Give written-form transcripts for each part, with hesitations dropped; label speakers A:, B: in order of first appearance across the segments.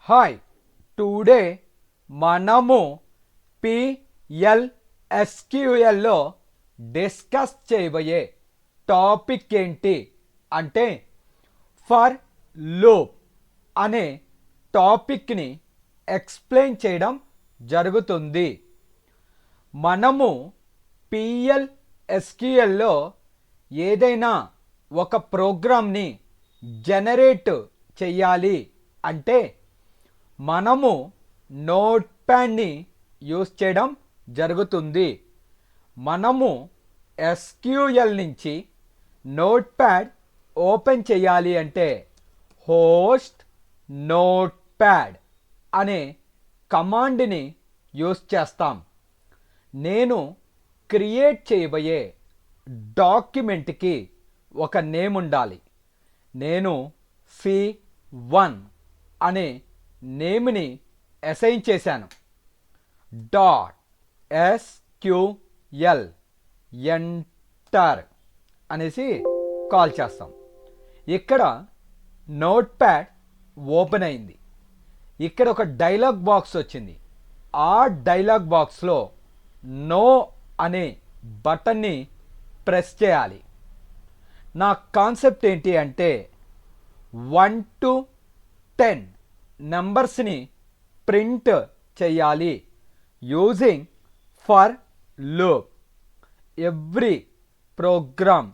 A: Hi today మనము PLSQLలో discuss చేయబోయే topic ఏంటి అంటే ఫర్ లూప్ అనే టాపిక్ని ఎక్స్ప్లెయిన్ చేయడం జరుగుతుంది. మనము PLSQLలో ఏదైనా ఒక ప్రోగ్రామ్ని జనరేట్ చేయాలి అంటే మనము నోట్ ప్యాడ్ని యూస్ చేయడం జరుగుతుంది. మనము SQL నుంచి నోట్ ప్యాడ్ ఓపెన్ చేయాలి అంటే హోస్ట్ నోట్ ప్యాడ్ అనే కమాండ్ని యూస్ చేస్తాం. నేను క్రియేట్ చేయబోయే డాక్యుమెంట్కి ఒక నేమ్ ఉండాలి. నేను C1 అనే నేమ్ని అసైన్ చేశాను. .SQL ఎంటర్ అనేసి కాల్ చేస్తాం. ఇక్కడ నోట్ ప్యాడ్ ఓపెన్ అయింది. ఇక్కడ ఒక డైలాగ్ బాక్స్ వచ్చింది. ఆ డైలాగ్ బాక్స్లో నో అనే బటన్ని ప్రెస్ చేయాలి. నా కాన్సెప్ట్ ఏంటి అంటే 1 to 10 నెంబర్స్ని ప్రింట్ చేయాలి using for loop. Every program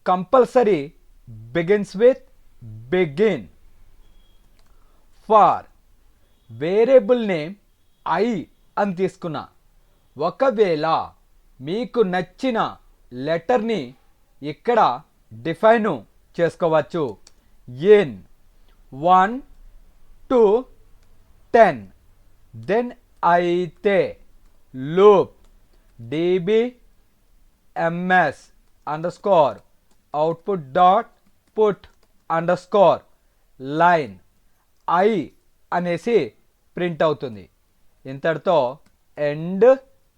A: compulsory begins with begin. For variable name I అని తీసుకున్నా. ఒకవేళ మీకు నచ్చిన లెటర్ని ఇక్కడ డిఫైన్ చేసుకోవచ్చు. ఇన్ 1 to 10 దెన్ అయితే loop dbms underscore output dot put underscore line I అనేసి ప్రింట్ అవుతుంది. ఇంతటితో ఎండ్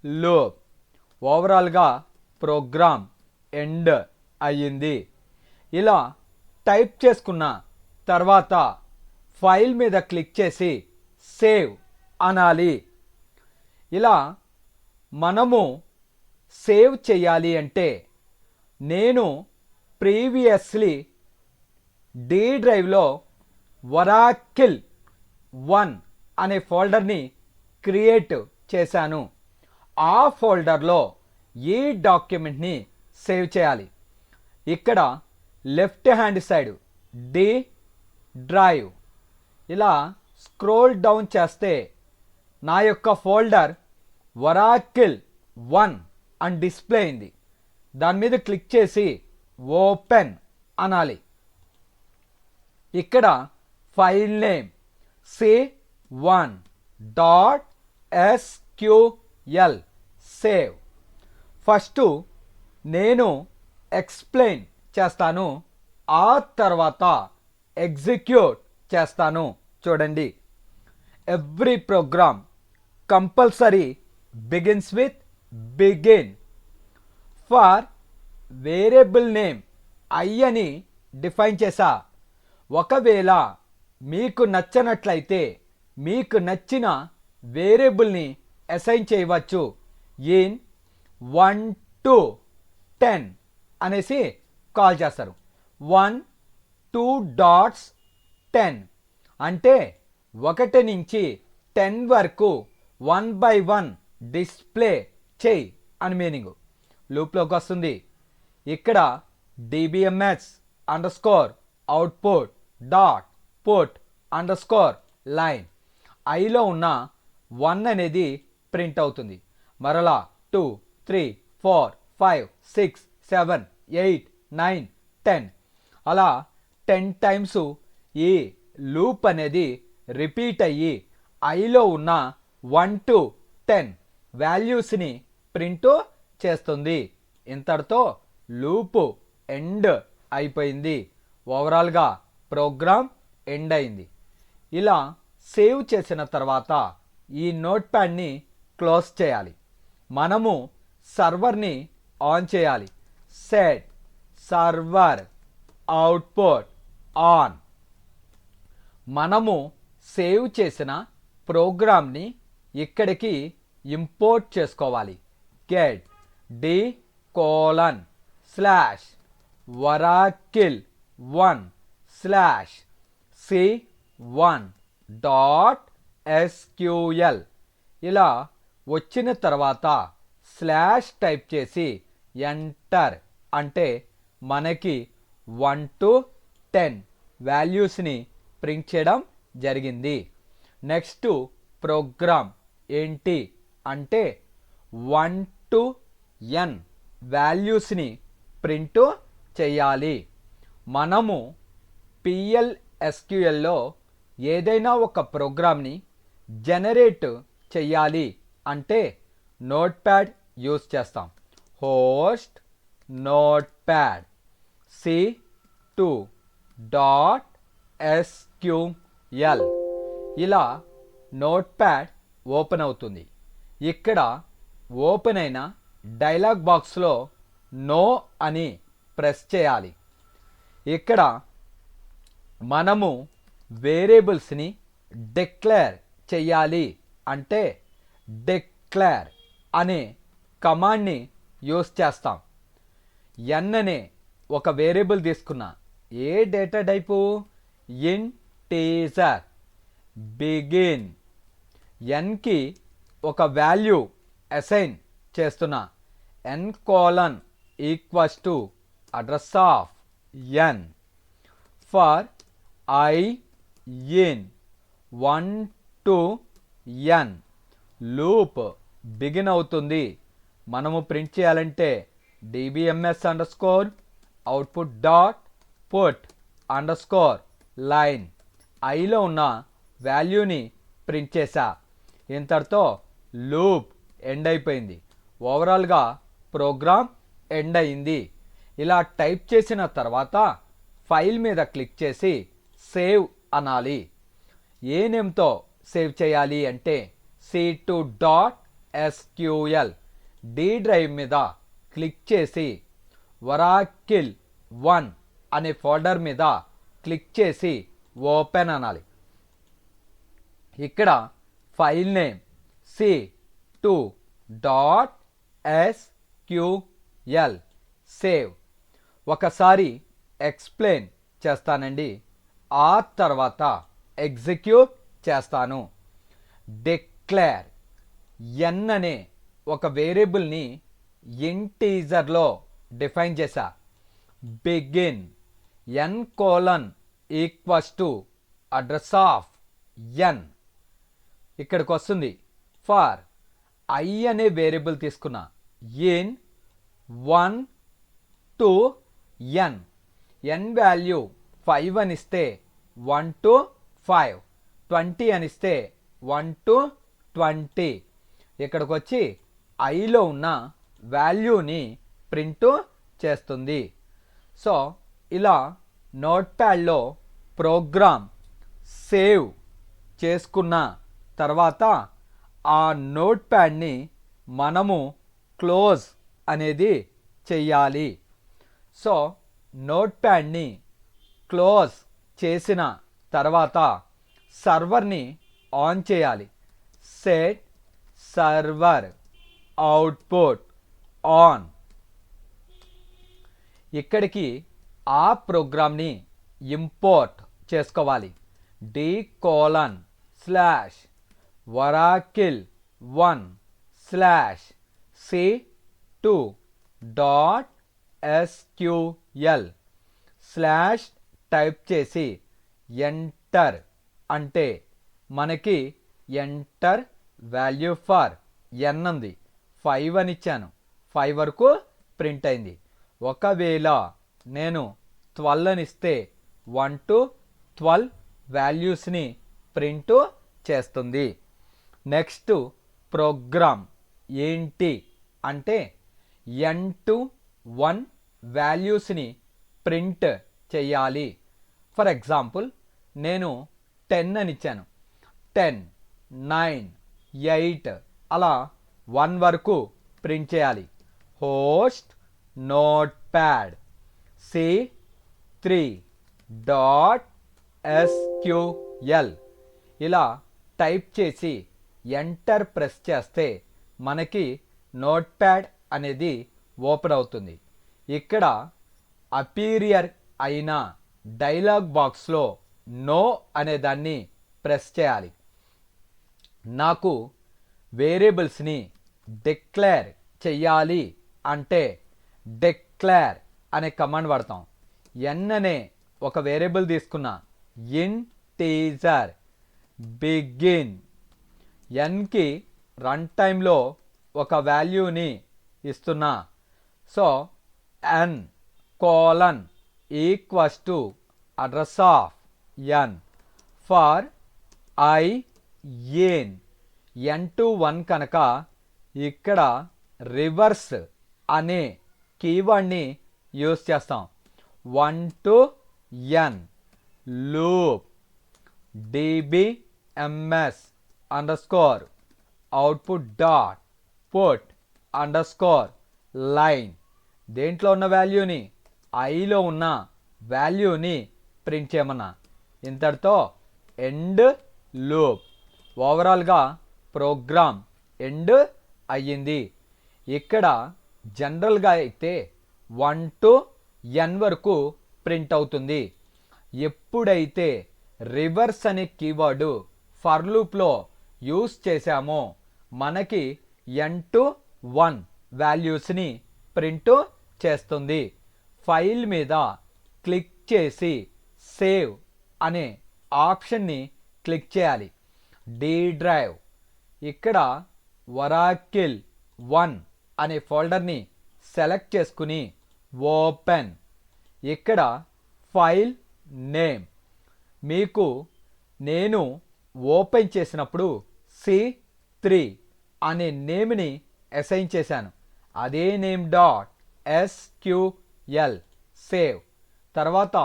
A: లూప్. ఓవరాల్గా ప్రోగ్రామ్ ఎండ్ అయ్యింది. ఇలా టైప్ చేసుకున్న తర్వాత ఫైల్ మీద క్లిక్ చేసి సేవ్ అనాలి. ఇలా మనము సేవ్ చేయాలి అంటే నేను ప్రీవియస్లీ డి డ్రైవ్లో ఒరాకిల్ 1 అనే ఫోల్డర్ని క్రియేట్ చేశాను. ఆ ఫోల్డర్లో ఈ డాక్యుమెంట్ని సేవ్ చేయాలి. ఇక్కడ left hand side D drive ఇలా స్క్రోల్ డౌన్ చేస్తే నా యొక్క ఫోల్డర్ ఒరాకిల్ 1 అని డిస్ప్లే అయింది. దాని మీద క్లిక్ చేసి ఓపెన్ అనాలి. ఇక్కడ file name C1.SQL save. First నేను ఎక్స్ప్లెయిన్ చేస్తాను, ఆ తర్వాత ఎగ్జిక్యూట్ చేస్తాను. చూడండి, every program compulsory begins with begin. For variable name I అని డిఫైన్ చేసా. ఒకవేళ మీకు నచ్చనట్లయితే మీకు నచ్చిన వేరియబుల్ని అసైన్ చేయవచ్చు. ఇన్ 1 to 10 అనేసి కాల్ చేస్తారు. 1 2 డాట్స్ 10 అంటే 1 నుంచి 10 వరకు 1 by 1 డిస్ప్లే చేయి అని మీనింగ్. లూప్లోకి వస్తుంది. ఇక్కడ dbms underscore output dot put underscore line ఐలో ఉన్న 1 అనేది ప్రింట్ అవుతుంది. మరలా 2 3 4 5 6 7 8 9 10 అలా 10 టైమ్స్ ఈ లూప్ అనేది రిపీట్ అయ్యి ఐలో ఉన్న 1 to 10 వాల్యూస్ని ప్రింట్ చేస్తుంది. ఇంతటితో లూప్ ఎండ్ అయిపోయింది. ఓవరాల్గా ప్రోగ్రామ్ ఎండ్ అయింది. ఇలా సేవ్ చేసిన తర్వాత ఈ నోట్ ప్యాడ్ని క్లోజ్ చేయాలి. మనము సర్వర్ని ఆన్ చేయాలి. Set server output on. మనము సేవ్ చేసిన ప్రోగ్రామ్ని ఇక్కడికి ఇంపోర్ట్ చేసుకోవాలి. గెట్ d:/oracle/c1.sql ఇలా వచ్చిన తర్వాత స్లాష్ టైప్ చేసి ఎంటర్ అంటే మనకి 1 to 10 వాల్యూస్ని ప్రింట్ చేయడం జరిగింది. నెక్స్ట్ ప్రోగ్రామ్ ఏంటి అంటే 1 to n వాల్యూస్ని ప్రింట్ చేయాలి. మనము PLSQLలో ఏదైనా ఒక ప్రోగ్రామ్ని జనరేట్ చేయాలి అంటే నోట్ప్యాడ్ యూజ్ చేస్తాం. హోస్ట్ నోట్ప్యాడ్ c2.sql ఇలా నోట్ప్యాడ్ ఓపెన్ అవుతుంది. ఇక్కడ ఓపెన్ అయిన డైలాగ్ బాక్స్లో నో అని ప్రెస్ చేయాలి. ఇక్కడ మనము వేరియబుల్స్ని డిక్లేర్ చేయాలి అంటే డిక్లేర్ అనే కమాండ్ని యూస్ చేస్తాం. n అనే ఒక వేరియబుల్ తీసుకున్నా. ఏ డేటా టైపు? ఇంటీజర్. బిగిన్. nకి ఒక వాల్యూ అసైన్ చేస్తున్నా. n:= address of n for I in 1 to n loop begin అవుతుంది. మనము ప్రింట్ చేయాలంటే dbms_output.put_line ఐలో ఉన్న వాల్యూని ప్రింట్ చేశా. ఇంతటితో లూప్ ఎండ్ అయిపోయింది. ఓవరాల్గా ప్రోగ్రామ్ ఎండ్ అయింది. ఇలా టైప్ చేసిన తర్వాత ఫైల్ మీద క్లిక్ చేసి సేవ్ అనాలి. ఏ నేమ్తో సేవ్ చేయాలి అంటే c2.sql డి డ్రైవ్ మీద క్లిక్ చేసి oracle1 అనే ఫోల్డర్ మీద క్లిక్ చేసి ఓపెన్ అనాలి. ఇక్కడ ఫైల్ నేమ్ c2.sql సేవ్. ఒకసారి ఎక్స్ప్లెయిన్ చేస్తానండి. ఆ తర్వాత ఎగ్జిక్యూట్ చేస్తాను. డిక్లేర్ n అనే ఒక వేరియబుల్ని ఇంటీజర్లో డిఫైన్ చేశా. Begin n:= address of n ఇక్కడికి వస్తుంది. ఫర్ I అనే వేరియబుల్ తీసుకున్నా. In 1 to n n value 5 అని ఇస్తే 1 to 5, 20 అని ఇస్తే 1 to 20. ఇక్కడికి వచ్చి ఐలో ఉన్న వాల్యూని ప్రింట్ చేస్తుంది. సో ఇలా నోట్ప్యాడ్లో ప్రోగ్రామ్ సేవ్ చేసుకున్న తర్వాత ఆ నోట్ప్యాడ్ని మనము క్లోజ్ అనేది చెయ్యాలి. సో నోట్ప్యాడ్ని క్లోజ్ చేసిన తర్వాత సర్వర్ని ఆన్ చేయాలి. Set server output on. ఇక్కడికి ఆ ప్రోగ్రామ్ని ఇంపోర్ట్ చేసుకోవాలి. d:/oracle1/c2.sql స్లాష్ టైప్ చేసి ఎంటర్ అంటే మనకి ఎంటర్ వాల్యూ ఫర్ n ఉంది. 5 అని ఇచ్చాను. 5 వరకు ప్రింట్ అయింది. ఒకవేళ నేను 12 అని ఇస్తే 1 to 12 వాల్యూస్ని ప్రింట్ చేస్తుంది. నెక్స్ట్ ప్రోగ్రామ్ ఏంటి అంటే n to 1 వాల్యూస్ని ప్రింట్ చేయాలి. ఫర్ ఎగ్జాంపుల్ నేను 10 అని ఇచ్చాను. 10, 9, 8 అలా 1 వరకు ప్రింట్ చేయాలి. హోస్ట్ నోట్ప్యాడ్ c3.sql ఇలా టైప్ చేసి ఎంటర్ ప్రెస్ చేస్తే మనకి నోట్ ప్యాడ్ అనేది ఓపెన్ అవుతుంది. ఇక్కడ అపీరియర్ అయిన డైలాగ్ బాక్స్లో నో అనే దాన్ని ప్రెస్ చేయాలి. నాకు వేరియబుల్స్ని డిక్లేర్ చెయ్యాలి అంటే డిక్లేర్ అనే కమాండ్ వాడతాం. ఎన్ అనే ఒక వేరియబుల్ తీసుకున్న ఇంటీజర్ బిగిన్, ఎన్కి రన్ టైంలో ఒక వాల్యూని ఇస్తున్నా. So N colon equals to address of N for I in N to 1 కనుక ఇక్కడ రివర్స్ అనే కీవర్డ్ని యూజ్ చేస్తాం. 1 to n loop dbms underscore output dot put underscore line, దేంట్లో ఉన్న వాల్యూని ఐలో ఉన్న వాల్యూని ప్రింట్ చేయమన్నా. ఇంతటితో ఎండ్ లూప్. ఓవరాల్గా ప్రోగ్రామ్ ఎండ్ అయ్యింది. ఇక్కడ జనరల్గా అయితే 1 to n వరకు ప్రింట్ అవుతుంది. ఎప్పుడైతే రివర్స్ అనే కీవర్డు ఫర్ లూప్లో యూస్ చేశామో మనకి n to 1 వాల్యూస్ని ప్రింట్ చేస్తుంది. ఫైల్ మీద క్లిక్ చేసి సేవ్ అనే ఆప్షన్ని క్లిక్ చేయాలి. డి డ్రైవ్, ఇక్కడ ఒరాకిల్ 1 అనే ఫోల్డర్ని సెలెక్ట్ చేసుకుని ఓపెన్. ఇక్కడ ఫైల్ నేమ్ మీకు నేను ఓపెన్ చేసినప్పుడు C3 అనే నేమ్ని అసైన్ చేశాను. అదే నేమ్ డాట్ SQL సేవ్. తర్వాత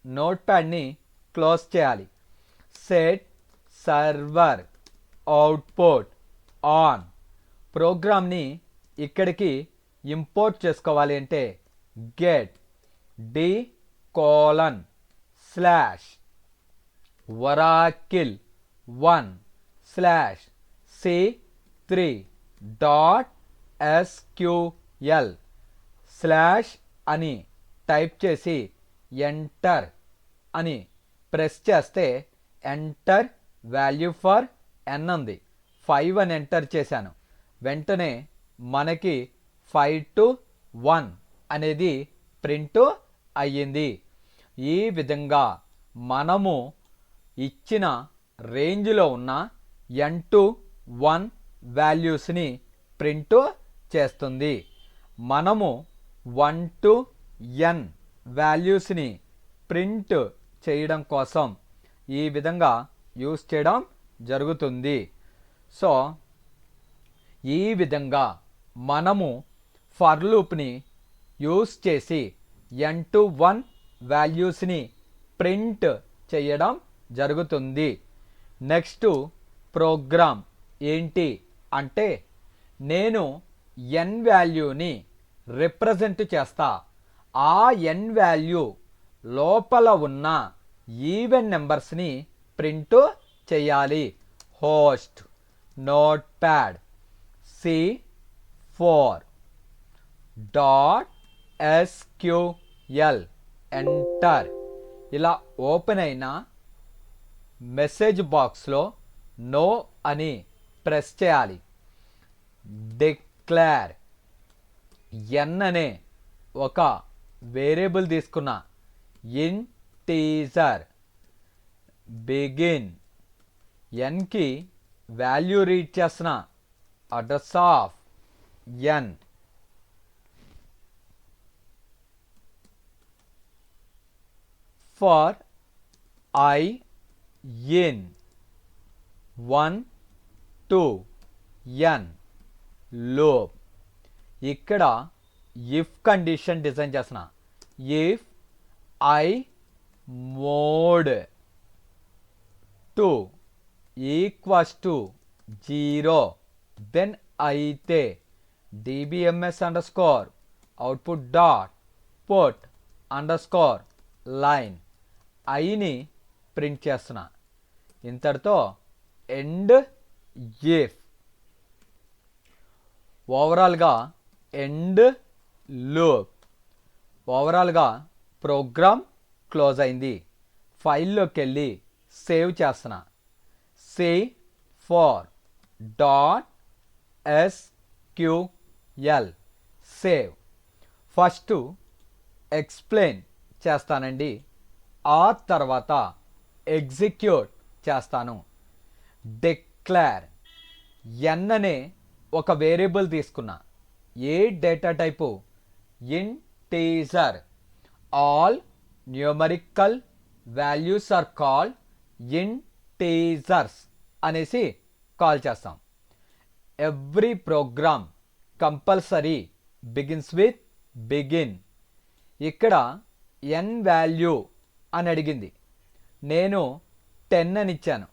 A: నోట్ ప్యాడ్ని క్లోజ్ చేయాలి. Set server output on. ప్రోగ్రామ్ని ఇక్కడికి ఇంపోర్ట్ చేసుకోవాలి అంటే get D colon slash Oracle 1 slash C3 dot SQL slash అని టైప్ చేసి ఎంటర్ అని ప్రెస్ చేస్తే ఎంటర్ వాల్యూ ఫర్ n ఉంది. 5 అని ఎంటర్ చేశాను. వెంటనే మనకి 5 to 1 అనేది ప్రింట్ అయ్యింది. ఈ విధంగా మనము ఇచ్చిన రేంజ్లో ఉన్న n to 1 వాల్యూస్ని ప్రింట్ చేస్తుంది. మనము 1 to n వాల్యూస్ని ప్రింట్ చేయడం కోసం ఈ విధంగా యూస్ చేయడం జరుగుతుంది. సో ఈ విధంగా మనము ఫర్ లూప్ని యూస్ చేసి n to 1 వాల్యూస్ని ప్రింట్ చేయడం జరుగుతుంది. నెక్స్ట్ ప్రోగ్రామ్ ఏంటి అంటే నేను n వాల్యూని రిప్రజెంట్ చేస్తా. ఆ n వాల్యూ లోపల ఉన్న ఈవెన్ నెంబర్స్ని ప్రింట్ చేయాలి. Host notepad C4 dot SQL enter. ఇలా ఓపెన్ అయిన మెసేజ్ బాక్స్లో నో అని ప్రెస్ చేయాలి. డిక్లేర్ n అనే ఒక వేరియబుల్ తీసుకున్న ఇంటీజర్ బిగిన్, nకి వాల్యూ రీడ్ చేసిన address of n for I in 1 to n loop. ఇక్కడ ఇఫ్ కండిషన్ డిజైన్ చేసిన if I mod 2 equals to 0 then అయితే dbms underscore output dot put underscore line ఐని print చేస్తున్నా. ఇంతటితో end if. ఓవరాల్గా end loop. ఓవరాల్గా programme close అయింది. ఫైల్లోకి వెళ్ళి సేవ్ చేస్తున్నా. C4.SQL save. ఫస్ట్ ఎక్స్ప్లెయిన్ చేస్తానండి, ఆ తర్వాత ఎగ్జిక్యూట్ చేస్తాను. డిక్లేర్. ఎన్ అనే ఒక వేరియబుల్ తీసుకున్నా. ఏ data type? Integer. All numerical values are called integers అనేసి కాల్ చేస్తాం. Every program compulsory begins with begin. ఇక్కడ ఎన్ వాల్యూ అని అడిగింది, నేను 10 అని ఇచ్చాను.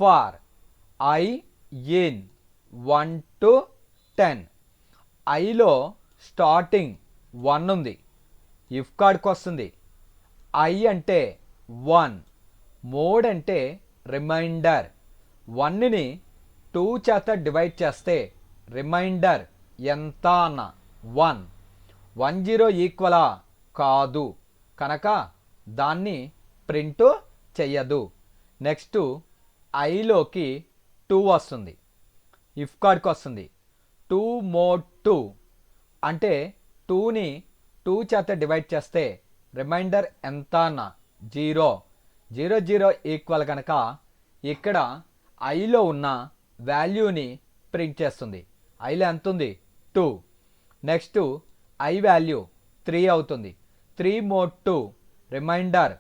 A: For I in 1 to 10. ఐలో స్టార్టింగ్ 1 ఉంది, ఇఫ్ కాడ్కి వస్తుంది. ఐ అంటే 1, మోడ్ అంటే రిమైండర్. 1ని 2 చేత డివైడ్ చేస్తే రిమైండర్ ఎంత అన్న 1. 10 ఈక్వలా? కాదు, కనుక దాన్ని ప్రింట్ చెయ్యదు. నెక్స్ట్ ఐలోకి 2 వస్తుంది, ఇఫ్ కాడ్కి వస్తుంది. 2 మోడ్ 2 అంటే 2ని 2 చేత డివైడ్ చేస్తే రిమైండర్ ఎంత అన్న 0. 0 ఈక్వల్ కనుక ఇక్కడ ఐలో ఉన్న వాల్యూని ప్రింట్ చేస్తుంది. ఐలో ఎంత ఉంది? 2. నెక్స్ట్ ఐ వాల్యూ 3 అవుతుంది. 3 మోడ్ 2 రిమైండర్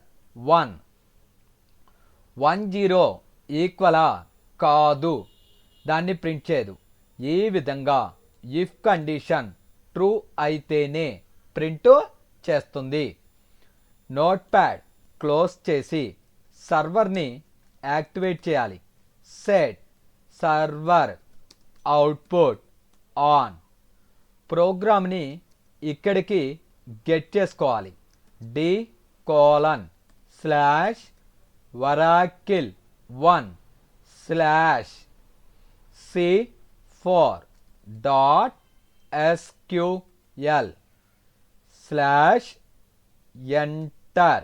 A: 1. 10 ఈక్వలా? కాదు, దాన్ని ప్రింట్ చేయదు. ఈ విధంగా ఇఫ్ కండిషన్ ట్రూ అయితేనే ప్రింట్ చేస్తుంది. నోట్ ప్యాడ్ క్లోజ్ చేసి సర్వర్ని యాక్టివేట్ చేయాలి. Set server output on. ప్రోగ్రామ్ని ఇక్కడికి గెట్ చేసుకోవాలి. d:/c4.SQL/enter.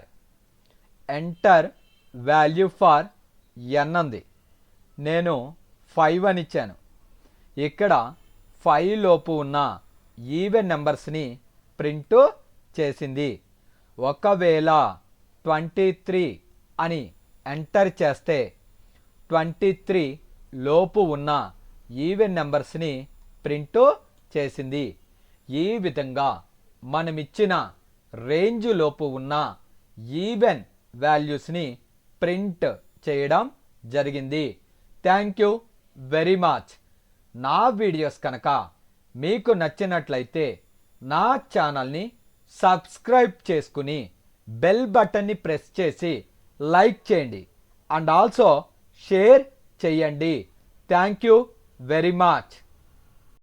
A: ఎంటర్ వాల్యూ ఫర్ ఎన్ అంది, నేను 5 అని ఇచ్చాను. ఇక్కడ 5 లోపు ఉన్న ఈవెన్ నెంబర్స్ని ప్రింట్ చేసింది. ఒకవేళ 23 అని ఎంటర్ చేస్తే 23 లోపు ఉన్న ఈవెన్ నెంబర్స్ని ప్రింట్ చేసింది. ఈ విధంగా మనమిచ్చిన రేంజ్ లోపు ఉన్న ఈవెన్ వాల్యూస్ని ప్రింట్ చేయడం జరిగింది. Thank you very much. నా వీడియోస్ కనుక మీకు నచ్చినట్లయితే నా ఛానల్ని సబ్స్క్రైబ్ చేసుకుని బెల్ బటన్ని ప్రెస్ చేసి లైక్ చేయండి అండ్ ఆల్సో షేర్ చేయండి. Thank you very much.